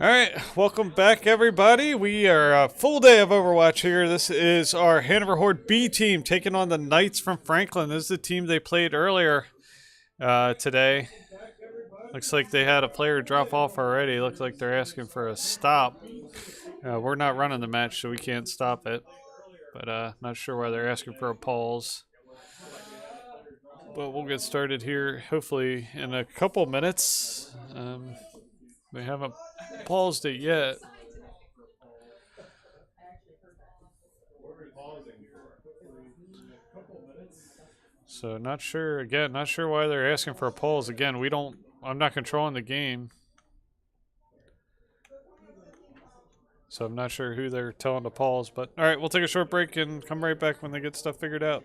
All right, welcome back, everybody. We are a full day of Overwatch here. This is our Hanover Horde B team taking on the Knights from Franklin. This is the team they played earlier today. Looks like they had a player drop off already. Looks like they're asking for a stop. We're not running the match, so we can't stop it. But not sure why they're asking for a pause. But we'll get started here, hopefully, in a couple minutes. They haven't paused it yet. So not sure, again, not sure why they're asking for a pause. Again, I'm not controlling the game. So I'm not sure who they're telling to pause. But all right, we'll take a short break and come right back when they get stuff figured out.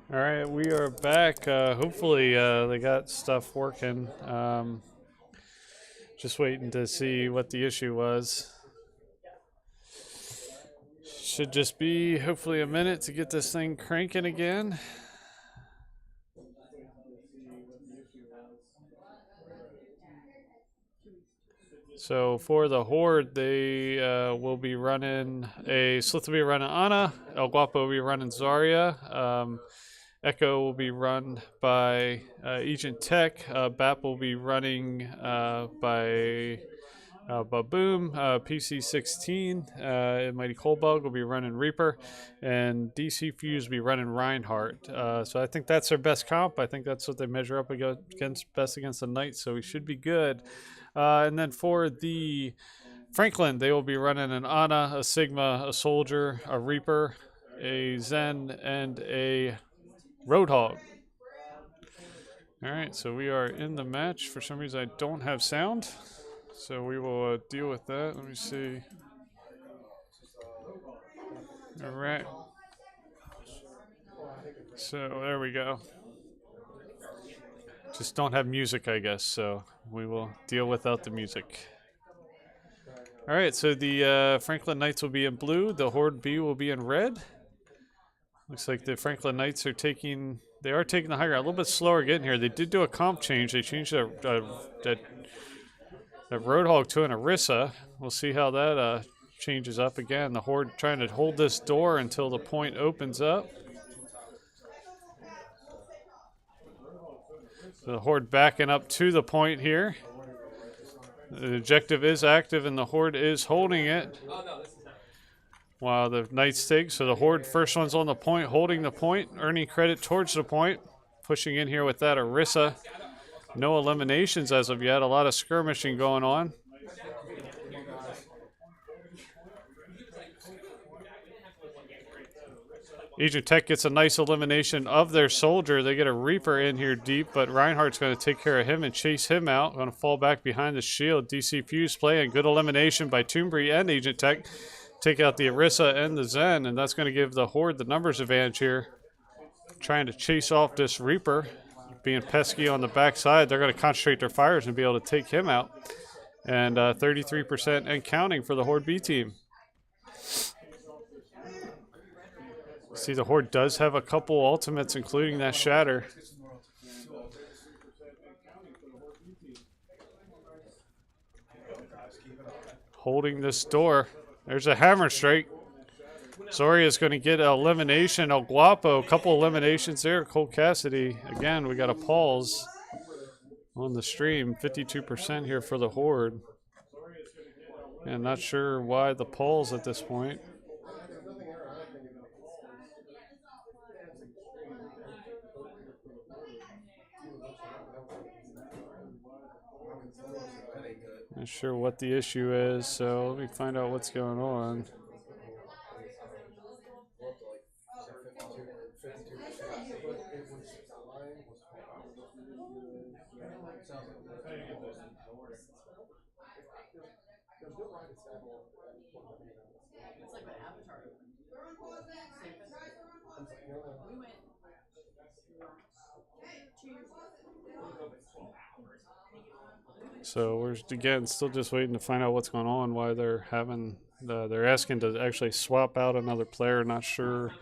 All right, we are back. Hopefully, they got stuff working. Just waiting to see what the issue was. Should just be hopefully a minute to get this thing cranking again. So for the Horde, they will be running Slith will be running Ana, El Guapo will be running Zarya. Echo will be run by Agent Tech. BAP will be running by Baboom. PC-16 and Mighty Coldbug will be running Reaper. And DC Fuse will be running Reinhardt. So I think that's their best comp. I think that's what they measure up against best against the Knights. So we should be good. And then for the Franklin, they will be running an Ana, a Sigma, a Soldier, a Reaper, a Zen, and a Roadhog. All right, so we are in the match. For some reason, I don't have sound, so we will deal with that. Let me see. All right. So there we go. Just don't have music, I guess, so we will deal without the music. All right, so the Franklin Knights will be in blue. The Horde B will be in red. Looks like the Franklin Knights are taking the high ground. A little bit slower getting here. They did do a comp change. They changed that Roadhog to an Orisa. We'll see how that changes up again. The Horde trying to hold this door until the point opens up. So the Horde backing up to the point here. The objective is active and the Horde is holding it. While the Knights take. So the Horde, first one's on the point, holding the point, earning credit towards the point. Pushing in here with that Orisa. No eliminations as of yet. A lot of skirmishing going on. Agent Tech gets a nice elimination of their soldier. They get a Reaper in here deep, but Reinhardt's going to take care of him and chase him out. Going to fall back behind the shield. DC Fuse playing good elimination by Toombury and Agent Tech. Take out the Orisa and the Zen, and that's going to give the Horde the numbers advantage here. Trying to chase off this Reaper. Being pesky on the backside, they're going to concentrate their fires and be able to take him out. And 33% and counting for the Horde B team. See, the Horde does have a couple ultimates, including that Shatter. Holding this door. There's a Hammer Strike. Zoria's going to get an elimination. El Guapo, a couple eliminations there. Cole Cassidy. Again, we got a pause on the stream. 52% here for the Horde. And not sure why the pause at this point. Not sure what the issue is, so let me find out what's going on. So we're again still just waiting to find out what's going on. Why they're having they're asking to actually swap out another player. Not sure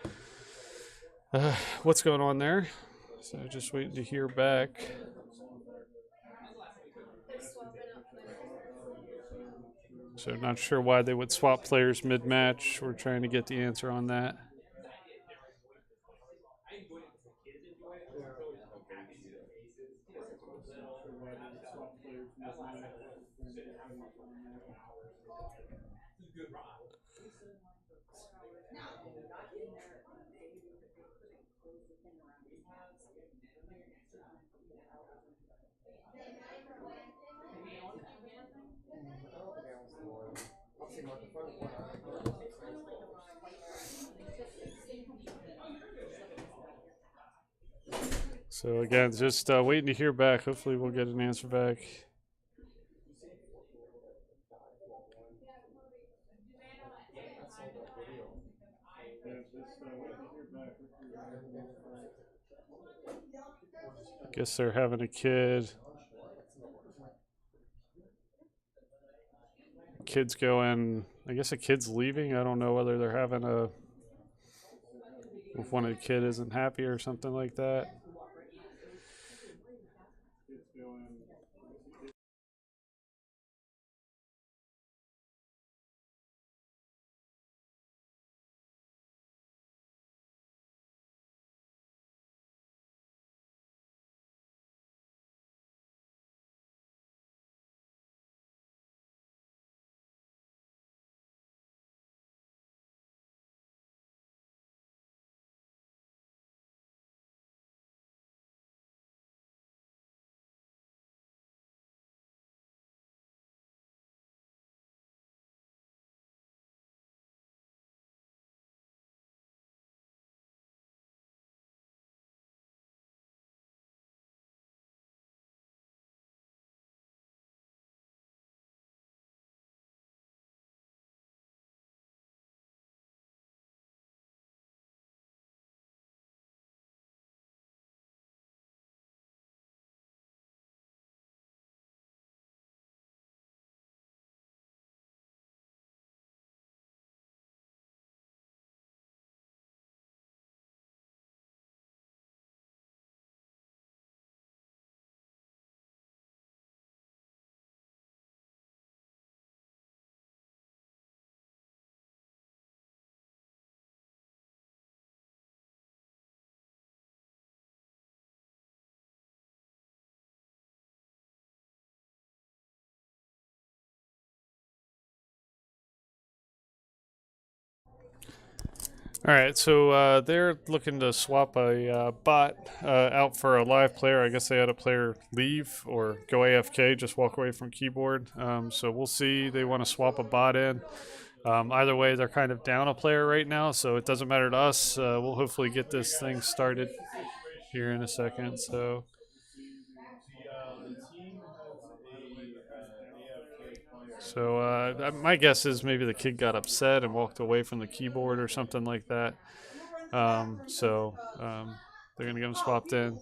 what's going on there. So just waiting to hear back. So not sure why they would swap players mid-match. We're trying to get the answer on that. So again, just waiting to hear back. Hopefully we'll get an answer back. Guess they're having a kid. Kid's going, I guess a kid's leaving. I don't know whether they're having if one of the kid isn't happy or something like that. All right, so they're looking to swap a bot out for a live player. I guess they had a player leave or go AFK, just walk away from keyboard. So we'll see. They want to swap a bot in. Either way, they're kind of down a player right now, so it doesn't matter to us. We'll hopefully get this thing started here in a second. So my guess is maybe the kid got upset and walked away from the keyboard or something like that. So they're going to get him swapped in.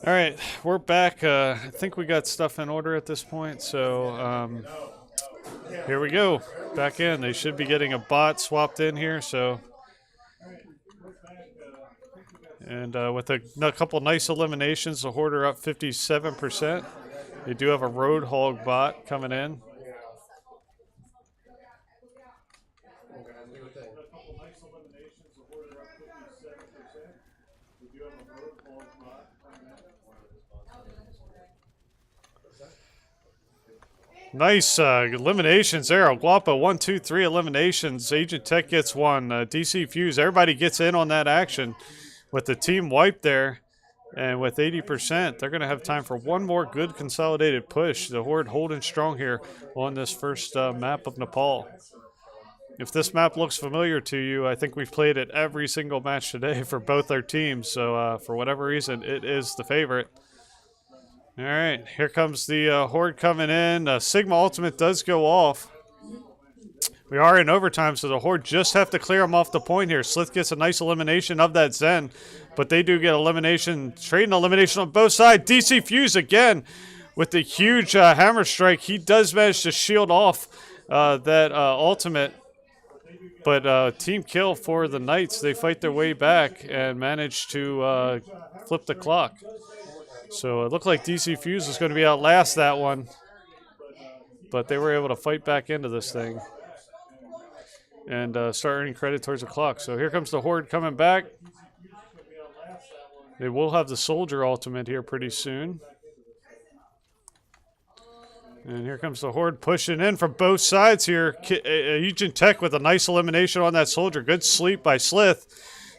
All right, we're back. I think we got stuff in order at this point, so here we go. Back in. They should be getting a bot swapped in here, so. And with a couple nice eliminations, the Horde are up 57%. They do have a Roadhog bot coming in. Nice eliminations there. Guapo, 1, 2, 3 eliminations. Agent Tech gets one. DC Fuse, everybody gets in on that action with the team wipe there. And with 80%, they're going to have time for one more good consolidated push. The Horde holding strong here on this first map of Nepal. If this map looks familiar to you, I think we've played it every single match today for both our teams. So for whatever reason, it is the favorite. All right, here comes the Horde coming in. Sigma Ultimate does go off. We are in overtime, so the Horde just have to clear them off the point here. Slith gets a nice elimination of that Zen, but they do get elimination, trading elimination on both sides. DC Fuse again with the huge hammer strike. He does manage to shield off that ultimate, but team kill for the Knights. They fight their way back and manage to flip the clock. So it looked like DC Fuse was going to be outlast that one, but they were able to fight back into this thing and start earning credit towards the clock. So here comes the Horde coming back. They will have the Soldier ultimate here pretty soon. And here comes the Horde pushing in from both sides here. Agent Tech with a nice elimination on that Soldier. Good sleep by Slith.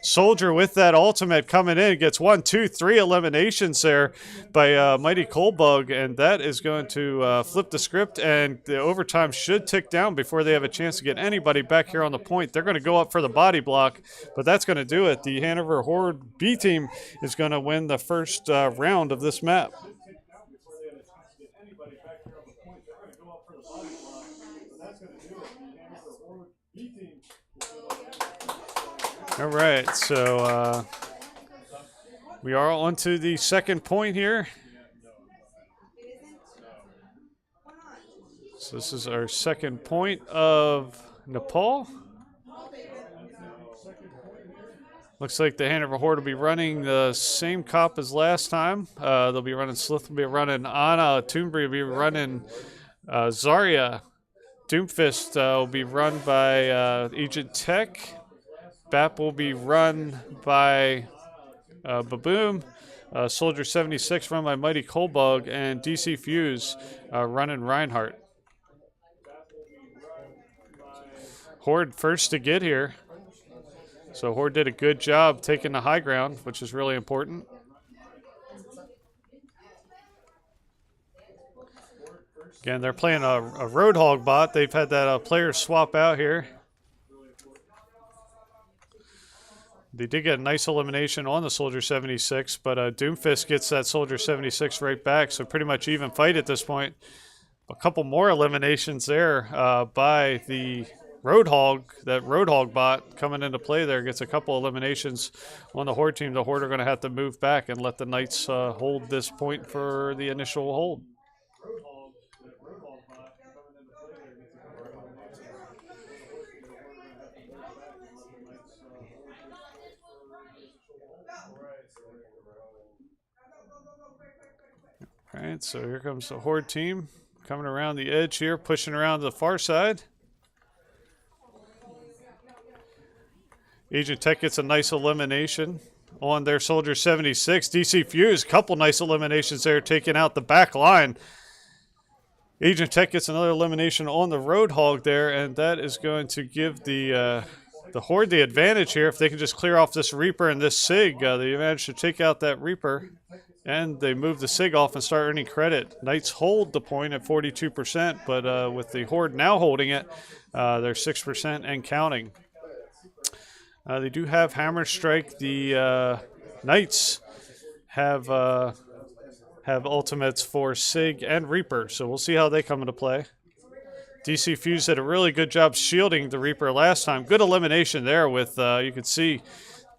Soldier with that ultimate coming in, gets 1, 2, 3 eliminations there by Mighty Coldbug, and that is going to flip the script, and the overtime should tick down before they have a chance to get anybody back here on the point. They're going to go up for the body block, but that's going to do it. The Hanover Horde B team is going to win the first round of this map. All right, so we are on to the second point here. So this is our second point of Nepal. Looks like the Hanover Horde will be running the same cop as last time. They'll be running Slith, will be running Ana, Toombury will be running Zarya. Doomfist will be run by Agent Tech. BAP will be run by Baboom. Soldier 76 run by Mighty Coldbug, and DC Fuse running Reinhardt. Horde first to get here. So Horde did a good job taking the high ground, which is really important. Again, they're playing a Roadhog bot. They've had that player swap out here. They did get a nice elimination on the Soldier 76, but Doomfist gets that Soldier 76 right back, so pretty much even fight at this point. A couple more eliminations there by the Roadhog, that Roadhog bot coming into play there, gets a couple eliminations on the Horde team. The Horde are going to have to move back and let the Knights hold this point for the initial hold. All right, so here comes the Horde team coming around the edge here, pushing around to the far side. Agent Tech gets a nice elimination on their Soldier 76. DC Fuse, couple nice eliminations there, taking out the back line. Agent Tech gets another elimination on the Roadhog there, and that is going to give the Horde the advantage here. If they can just clear off this Reaper and this Sig, they manage to take out that Reaper, and they move the Sig off and start earning credit. Knights hold the point at 42%, but with the Horde now holding it, they're 6% and counting. They do have Hammer Strike. The Knights have ultimates for Sig and Reaper, so we'll see how they come into play. DC Fuse did a really good job shielding the Reaper last time. Good elimination there with, you can see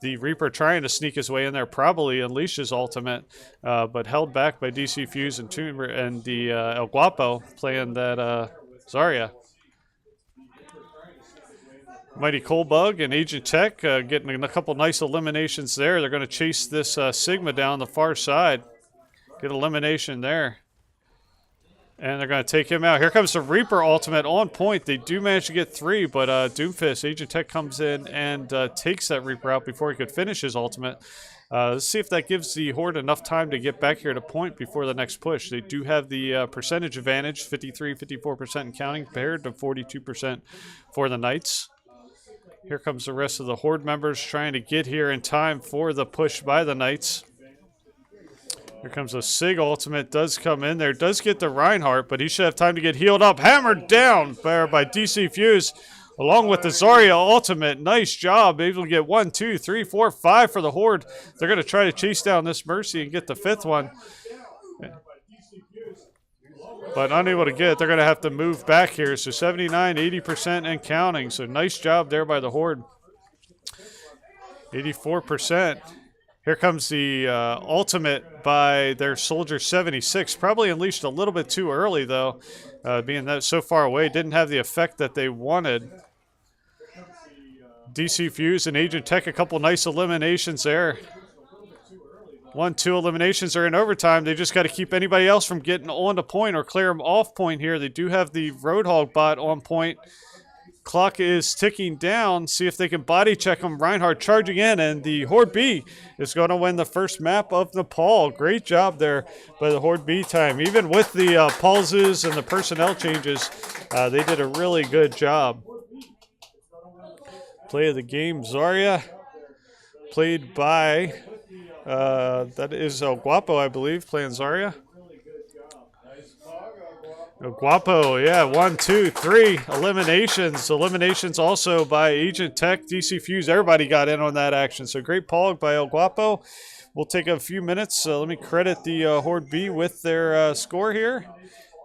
the Reaper trying to sneak his way in there, probably unleash his ultimate, but held back by DC Fuse and the El Guapo playing that Zarya. Mighty Coldbug and Agent Tech getting a couple nice eliminations there. They're going to chase this Sigma down the far side. Get elimination there. And they're going to take him out. Here comes the Reaper ultimate on point. They do manage to get 3, but Doomfist, Agent Tech comes in and takes that Reaper out before he could finish his ultimate. Let's see if that gives the Horde enough time to get back here to point before the next push. They do have the percentage advantage, 53, 54% and counting, compared to 42% for the Knights. Here comes the rest of the Horde members trying to get here in time for the push by the Knights. Here comes a Sig ultimate, does come in there, does get the Reinhardt, but he should have time to get healed up. Hammered down by DC Fuse, along with the Zarya ultimate. Nice job, able to get 1, 2, 3, 4, 5 for the Horde. They're going to try to chase down this Mercy and get the 5th one. But unable to get it, they're going to have to move back here. So 79, 80% and counting. So nice job there by the Horde. 84%. Here comes the ultimate by their Soldier 76. Probably unleashed a little bit too early, though, being that so far away. Didn't have the effect that they wanted. DC Fuse and Agent Tech, a couple nice eliminations there. 1, 2 eliminations are in overtime. They just got to keep anybody else from getting on to point or clear them off point here. They do have the Roadhog bot on point. Clock is ticking down. See if they can body check him. Reinhardt charging in, and the Horde B is going to win the first map of Nepal. Great job there by the Horde B time. Even with the pauses and the personnel changes, they did a really good job. Play of the game, Zarya, played by... that is El Guapo, I believe, playing Zarya. El Guapo, yeah, 1, 2, 3 eliminations. Eliminations also by Agent Tech, DC Fuse. Everybody got in on that action. So great pog by El Guapo. We'll take a few minutes. Let me credit the Horde B with their score here.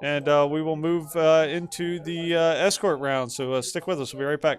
And we will move into the escort round. So stick with us. We'll be right back.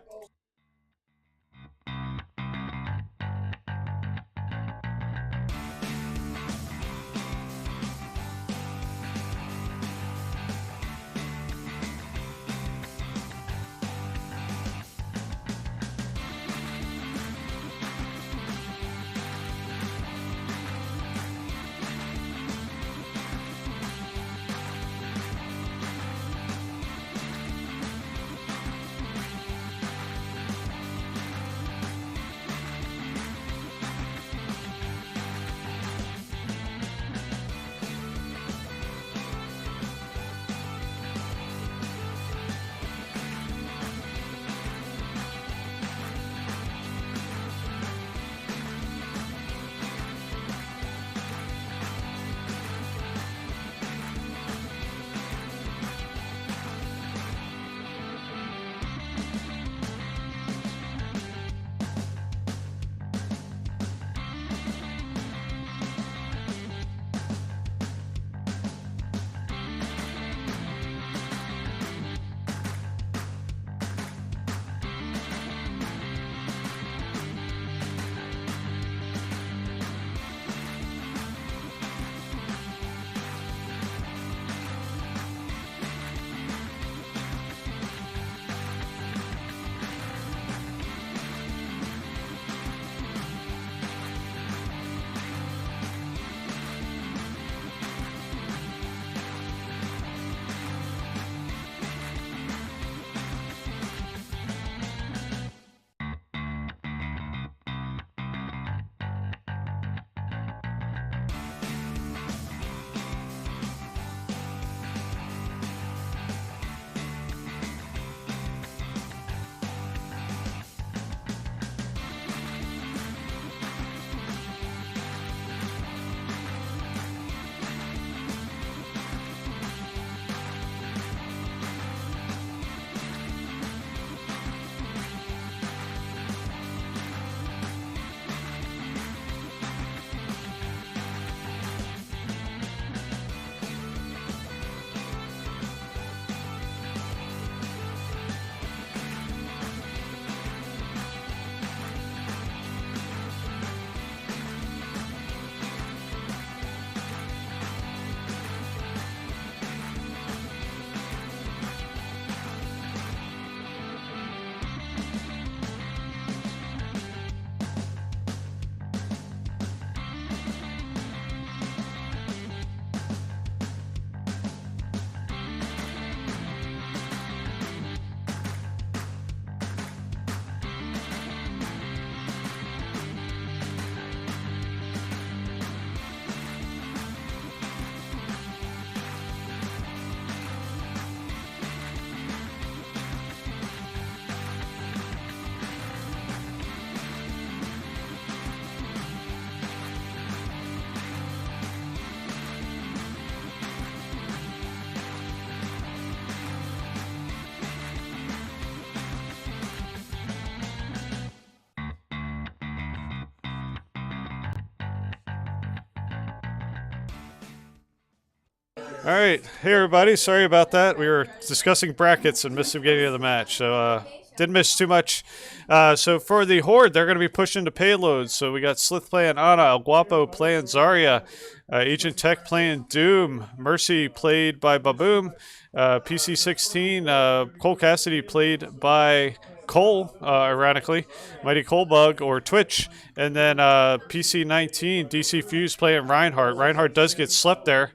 All right. Hey, everybody. Sorry about that. We were discussing brackets and missed the beginning of the match, so didn't miss too much. So for the Horde, they're going to be pushing the payloads. So we got Slith playing Ana, El Guapo playing Zarya, Agent Tech playing Doom, Mercy played by Baboom, PC16, Cole Cassidy played by Cole, ironically, Mighty Colebug or Twitch, and then PC19, DC Fuse playing Reinhardt. Reinhardt does get slept there,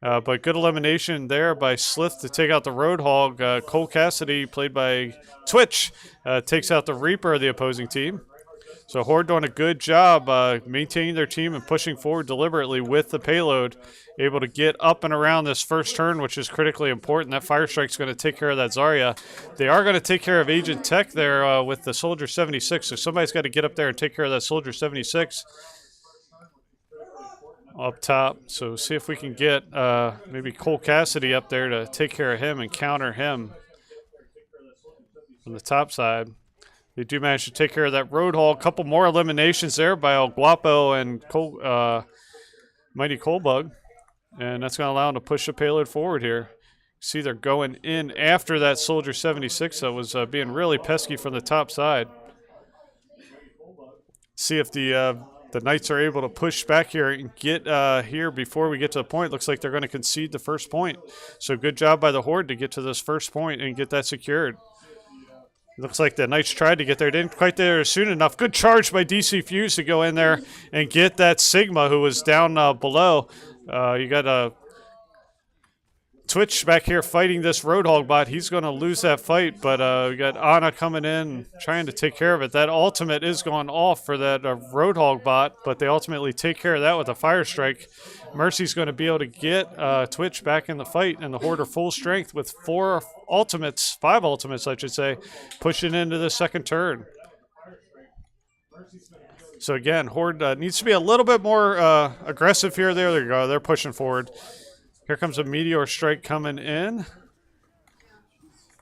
but good elimination there by Slith to take out the Roadhog. Cole Cassidy, played by Twitch, takes out the Reaper of the opposing team. So Horde doing a good job maintaining their team and pushing forward deliberately with the payload, able to get up and around this first turn, which is critically important. That Fire Strike's going to take care of that Zarya. They are going to take care of Agent Tech there with the Soldier 76, so somebody's got to get up there and take care of that Soldier 76 up top. So see if we can get maybe Cole Cassidy up there to take care of him and counter him on the top side. They do manage to take care of that Roadhog. A couple more eliminations there by El Guapo and Mighty Colebug. And that's going to allow them to push the payload forward here. See, they're going in after that Soldier 76 that was being really pesky from the top side. See if the Knights are able to push back here and get here before we get to the point. Looks like they're going to concede the first point. So good job by the Horde to get to this first point and get that secured. Looks like the Knights tried to get there. Didn't quite there soon enough. Good charge by DC Fuse to go in there and get that Sigma who was down below. You got a Twitch back here fighting this Roadhog bot. He's going to lose that fight, but we got Ana coming in trying to take care of it. That ultimate is going off for that Roadhog bot, but they ultimately take care of that with a Fire Strike. Mercy's going to be able to get Twitch back in the fight, and the Horde are full strength with 5 ultimates, I should say, pushing into the second turn. So again, Horde needs to be a little bit more aggressive here. There they go. They're pushing forward. Here comes a Meteor Strike coming in.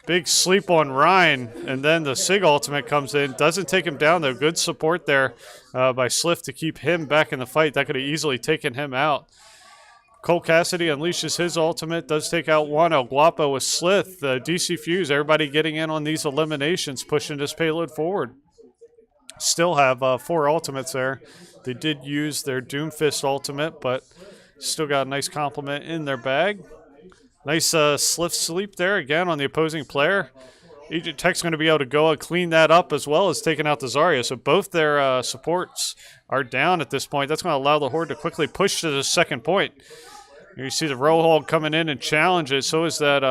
Big sleep on Ryan, and then the Sig ultimate comes in. Doesn't take him down, though. Good support there by Slith to keep him back in the fight. That could have easily taken him out. Cole Cassidy unleashes his ultimate. Does take out one. El Guapo with Slith. DC Fuse, everybody getting in on these eliminations, pushing this payload forward. Still have 4 ultimates there. They did use their Doomfist ultimate, but still got a nice compliment in their bag. Nice Slith sleep there again on the opposing player. Agent Tech's going to be able to go and clean that up as well as taking out the Zarya. So both their supports are down at this point. That's going to allow the Horde to quickly push to the second point. Here you see the Roadhog coming in and challenges. So is that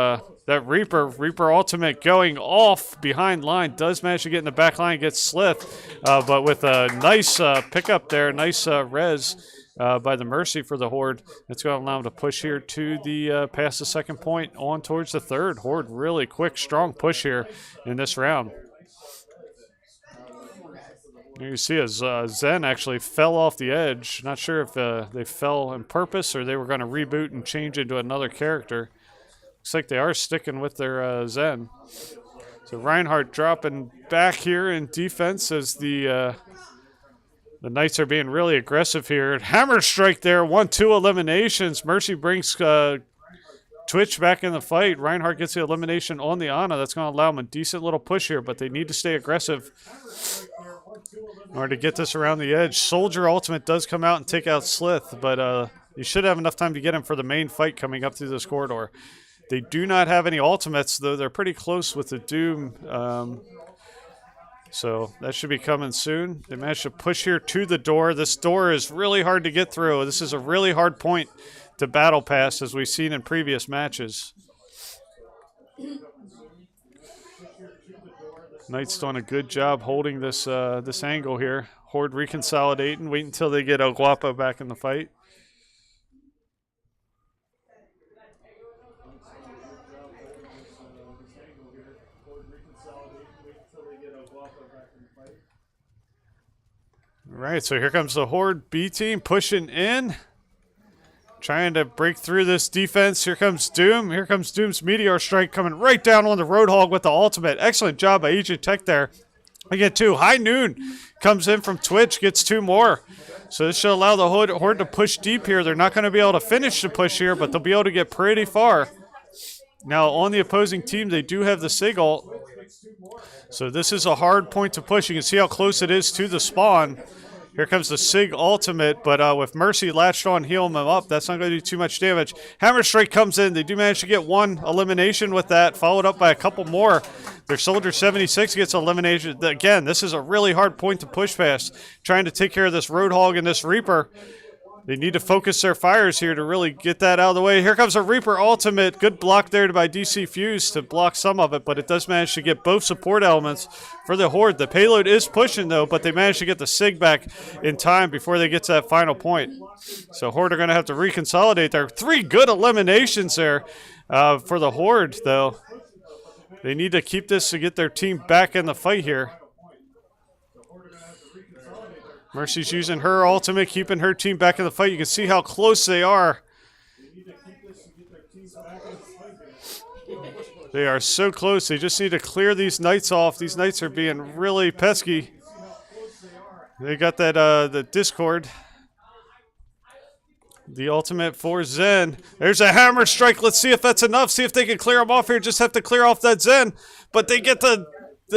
that Reaper. Reaper ultimate going off behind line. Does manage to get in the back line, gets Slith. But with a nice pickup there, nice res by the Mercy for the Horde. It's going to allow them to push here to the past the second point on towards the third. Horde really quick, strong push here in this round. You see as Zen actually fell off the edge. Not sure if they fell on purpose or they were going to reboot and change into another character. Looks like they are sticking with their Zen. So Reinhardt dropping back here in defense as the Knights are being really aggressive here. Hammer strike there, 1-2 eliminations. Mercy brings Twitch back in the fight. Reinhardt gets the elimination on the Ana. That's going to allow them a decent little push here, but they need to stay aggressive in order to get this around the edge. Soldier ultimate does come out and take out Slith, but you should have enough time to get him for the main fight coming up through this corridor. They do not have any ultimates, though they're pretty close with the Doom. So that should be coming soon. They managed to push here to the door. This door is really hard to get through. This is a really hard point to battle pass, as we've seen in previous matches. Knights doing a good job holding this this angle here. Horde reconsolidating. Wait until they get El Guapo back in the fight. All right, so here comes the Horde B team pushing in. Trying to break through this defense. Here comes Doom. Here comes Doom's Meteor Strike coming right down on the Roadhog with the ultimate. Excellent job by Agent Tech there. I get 2. High Noon comes in from Twitch, gets 2 more. So this should allow the Horde to push deep here. They're not going to be able to finish the push here, but they'll be able to get pretty far. Now, on the opposing team, they do have the Sig ult. So this is a hard point to push. You can see how close it is to the spawn. Here comes the Sig ultimate, but with Mercy latched on, healing them up, that's not going to do too much damage. Hammer Strike comes in. They do manage to get one elimination with that, followed up by a couple more. Their Soldier 76 gets elimination. Again, this is a really hard point to push past. Trying to take care of this Roadhog and this Reaper. They need to focus their fires here to really get that out of the way. Here comes a Reaper ultimate. Good block there by DC Fuse to block some of it, but it does manage to get both support elements for the Horde. The payload is pushing, though, but they managed to get the Sig back in time before they get to that final point. So Horde are going to have to reconsolidate there. 3 good eliminations there for the Horde, though. They need to keep this to get their team back in the fight here. Mercy's using her ultimate, keeping her team back in the fight. You can see how close they are. They are so close. They just need to clear these Knights off. These Knights are being really pesky. They got that the Discord. The ultimate for Zen. There's a Hammer Strike. Let's see if that's enough. See if they can clear them off here. Just have to clear off that Zen. But they get the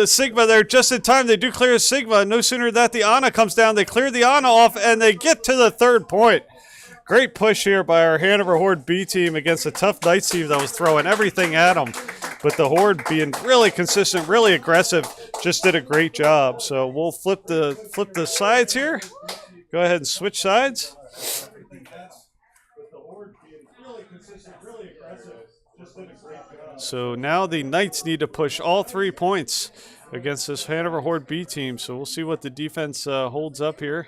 Sigma there just in time. They do clear a Sigma. No sooner that the Ana comes down, they clear the Ana off, and they get to the 3rd point. Great push here by our Hanover Horde B team against a tough Knights team that was throwing everything at them. But the Horde, being really consistent, really aggressive, just did a great job. So we'll flip the sides here. Go ahead and switch sides. So now the Knights need to push all 3 points against this Hanover Horde B team. So we'll see what the defense holds up here.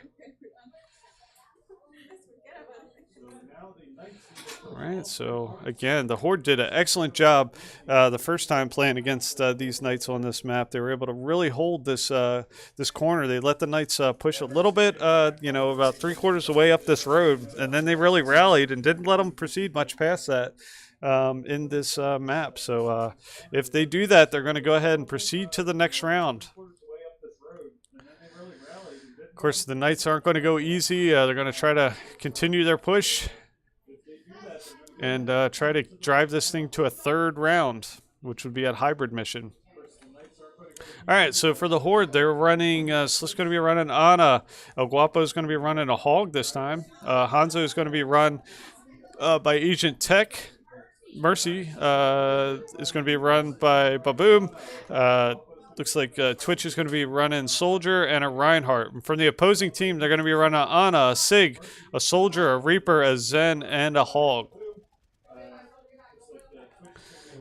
All right, so again, the Horde did an excellent job the first time playing against these Knights on this map. They were able to really hold this this corner. They let the Knights push a little bit, about 3/4 of the way up this road, and then they really rallied and didn't let them proceed much past that. In this map. So if they do that, they're going to go ahead and proceed to the next round. Of course, the Knights aren't going to go easy. They're going to try to continue their push and try to drive this thing to a 3rd round, which would be a hybrid mission. All right, so for the Horde, they're running, Slick's going to be running Ana. El Guapo is going to be running a Hog this time. Hanzo is going to be run by Agent Tech. Mercy is going to be run by Baboom. Looks like Twitch is going to be running Soldier and a Reinhardt. And from the opposing team, they're going to be running Ana, a Sig, a Soldier, a Reaper, a Zen, and a Hog.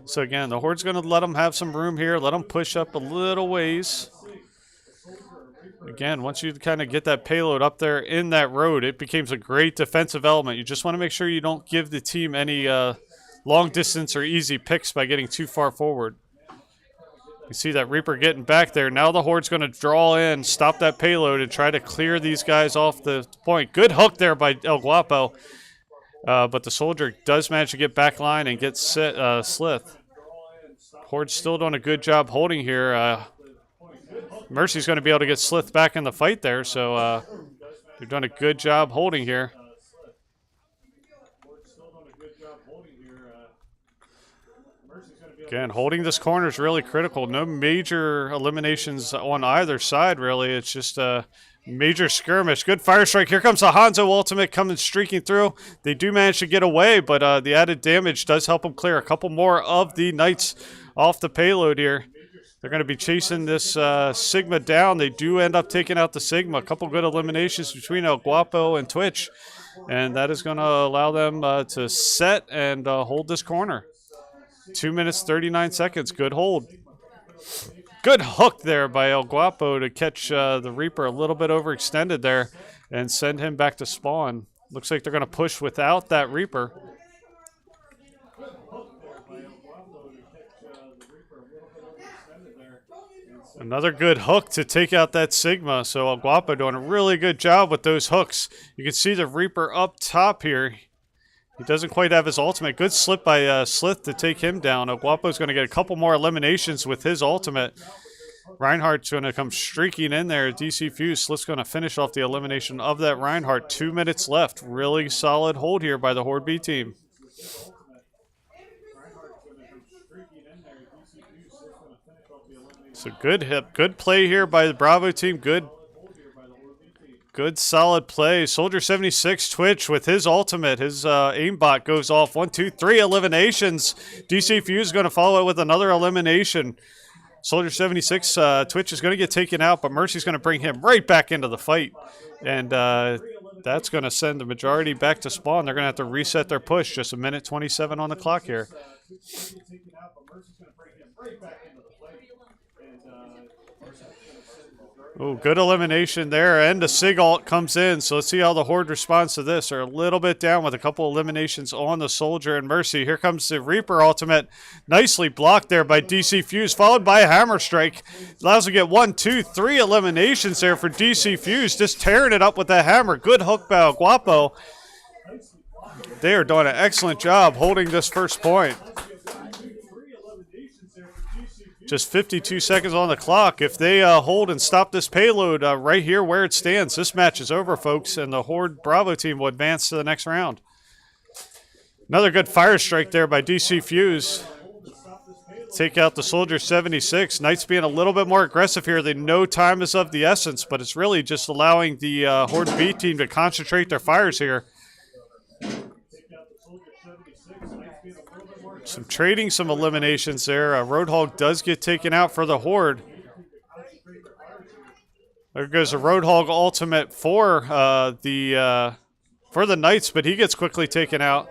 So again, the Horde's going to let them have some room here, let them push up a little ways. Again, once you kind of get that payload up there in that road, it becomes a great defensive element. You just want to make sure you don't give the team any long distance or easy picks by getting too far forward. You see that Reaper getting back there. Now the Horde's going to draw in, stop that payload, and try to clear these guys off the point. Good hook there by El Guapo. But the Soldier does manage to get back line and get Slith. Horde's still doing a good job holding here. Mercy's going to be able to get Slith back in the fight there. So they're doing a good job holding here. Again, holding this corner is really critical. No major eliminations on either side, really. It's just a major skirmish. Good fire strike. Here comes a Hanzo ultimate coming streaking through. They do manage to get away, but the added damage does help them clear a couple more of the Knights off the payload here. They're going to be chasing this Sigma down. They do end up taking out the Sigma. A couple good eliminations between El Guapo and Twitch, and that is going to allow them to set and hold this corner. 2 minutes, 39 seconds. Good hold. Good hook there by El Guapo to catch the Reaper a little bit overextended there and send him back to spawn. Looks like they're going to push without that Reaper. Another good hook to take out that Sigma. So El Guapo doing a really good job with those hooks. You can see the Reaper up top here. He doesn't quite have his ultimate. Good slip by Slith to take him down. El Guapo's going to get a couple more eliminations with his ultimate. Reinhardt's going to come streaking in there. DC Fuse, Slick's going to finish off the elimination of that Reinhardt. 2 minutes left. Really solid hold here by the Horde B team. So good play here by the Bravo team. Good solid play. Soldier 76 Twitch with his ultimate. His aimbot goes off. 1, 2, 3 eliminations. DC Fuse is going to follow it with another elimination. Soldier 76 Twitch is going to get taken out, but Mercy's going to bring him right back into the fight. And that's going to send the majority back to spawn. They're going to have to reset their push. Just 1:27 on the clock here. Oh, good elimination there, and the Sig ult comes in. So let's see how the Horde responds to this. They're a little bit down with a couple eliminations on the Soldier and Mercy. Here comes the Reaper ultimate. Nicely blocked there by DC Fuse, followed by a Hammer Strike. Allows to get 1, 2, 3 eliminations there for DC Fuse. Just tearing it up with that hammer. Good hook by El Guapo. They are doing an excellent job holding this first point. Just 52 seconds on the clock. If they hold and stop this payload right here where it stands, this match is over, folks, and the Horde Bravo team will advance to the next round. Another good fire strike there by DC Fuse. Take out the Soldier 76. Knights being a little bit more aggressive here. They know time is of the essence, but it's really just allowing the Horde B team to concentrate their fires here. Trading some eliminations there. Roadhog does get taken out for the Horde. There goes a Roadhog ultimate for the Knights, but he gets quickly taken out.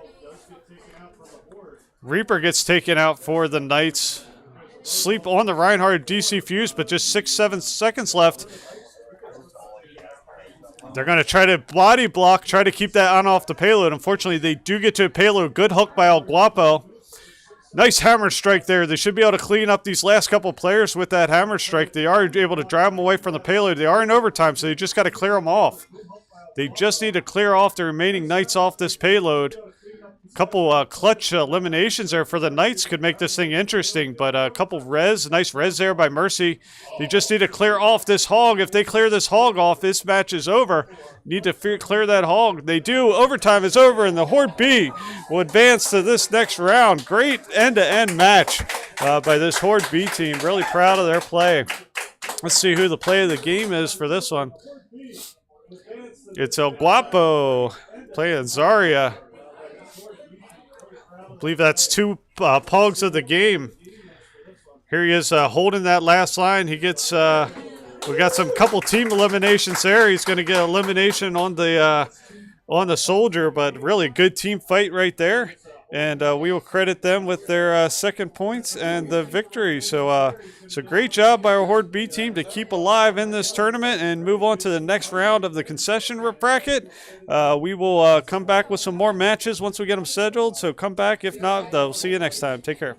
Reaper gets taken out for the Knights. Sleep on the Reinhardt DC Fuse, but just 6-7 seconds left. They're going to try to body block, try to keep that on off the payload. Unfortunately, they do get to a payload. Good hook by El Guapo. Nice hammer strike there. They should be able to clean up these last couple players with that hammer strike. They are able to drive them away from the payload. They are in overtime, so they just got to clear them off. They just need to clear off the remaining Knights off this payload. A couple clutch eliminations there for the Knights could make this thing interesting, but a couple nice res there by Mercy. They just need to clear off this hog. If they clear this hog off, this match is over. Need to clear that hog. They do. Overtime is over, and the Horde B will advance to this next round. Great end-to-end match by this Horde B team. Really proud of their play. Let's see who the play of the game is for this one. It's El Guapo playing Zarya. I believe that's 2 pogs of the game. Here he is holding that last line. He gets, we got some couple team eliminations there. He's going to get elimination on the Soldier, but really a good team fight right there. And we will credit them with their second points and the victory. So great job by our Horde B team to keep alive in this tournament and move on to the next round of the concession bracket. We will come back with some more matches once we get them scheduled. So come back. If not, we'll see you next time. Take care.